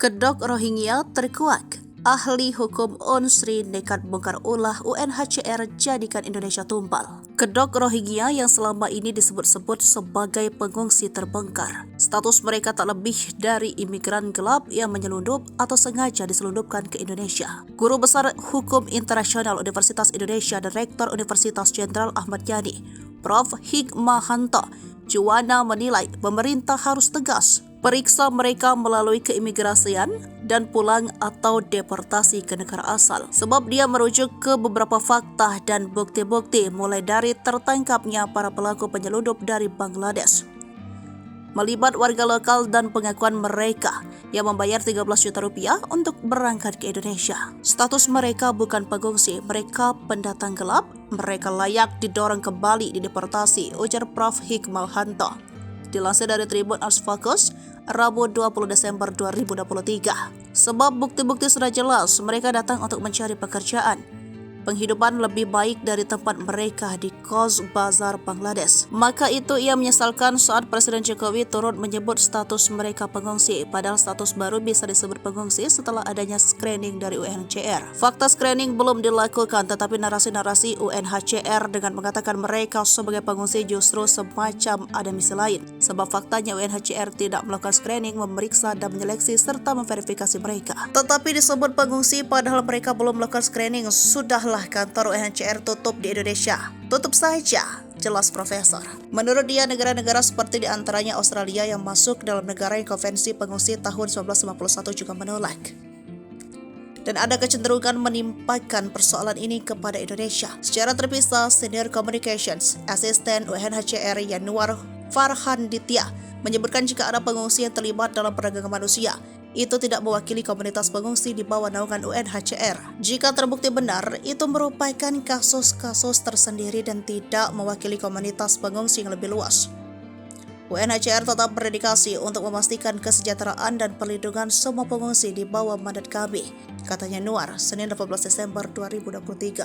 Kedok Rohingya terkuak. Ahli hukum Unsri nekat bongkar ulah UNHCR jadikan Indonesia tumpal. Kedok Rohingya yang selama ini disebut-sebut sebagai pengungsi terbongkar. Status mereka tak lebih dari imigran gelap yang menyelundup atau sengaja diselundupkan ke Indonesia. Guru Besar Hukum Internasional Universitas Indonesia dan Rektor Universitas Jenderal Ahmad Yani, Prof. Hikmahanto Juwana menilai pemerintah harus tegas periksa mereka melalui keimigrasian dan pulang atau deportasi ke negara asal. Sebab dia merujuk ke beberapa fakta dan bukti-bukti mulai dari tertangkapnya para pelaku penyelundup dari Bangladesh, melibat warga lokal dan pengakuan mereka yang membayar 13 juta rupiah untuk berangkat ke Indonesia. Status mereka bukan pengungsi, mereka pendatang gelap, mereka layak didorong kembali dideportasi, ujar Prof. Hikmahanto. Dilansir dari Tribun Ars Focus, Rabu 20 Desember 2023. Sebab bukti-bukti sudah jelas, mereka datang untuk mencari pekerjaan, penghidupan lebih baik dari tempat mereka di Cox's Bazar, Bangladesh. Maka itu ia menyesalkan saat Presiden Jokowi turut menyebut status mereka pengungsi, padahal status baru bisa disebut pengungsi setelah adanya screening dari UNHCR. Fakta screening belum dilakukan, tetapi narasi-narasi UNHCR dengan mengatakan mereka sebagai pengungsi justru semacam ada misi lain. Sebab faktanya UNHCR tidak melakukan screening, memeriksa dan menyeleksi serta memverifikasi mereka. Tetapi disebut pengungsi padahal mereka belum melakukan screening. Sudahlah, kantor UNHCR tutup di Indonesia. Tutup saja, jelas Profesor. Menurut dia, negara-negara seperti diantaranya Australia yang masuk dalam negara yang konvensi pengungsi tahun 1951 juga menolak. Dan ada kecenderungan menimpakan persoalan ini kepada Indonesia. Secara terpisah, Senior Communications Assistant UNHCR Yanuar Farhanditya menyebutkan jika ada pengungsi yang terlibat dalam perdagangan manusia, itu tidak mewakili komunitas pengungsi di bawah naungan UNHCR. Jika terbukti benar, itu merupakan kasus-kasus tersendiri dan tidak mewakili komunitas pengungsi yang lebih luas. UNHCR tetap berdedikasi untuk memastikan kesejahteraan dan perlindungan semua pengungsi di bawah mandat kami, katanya Nuar, Senin 18 Desember 2023.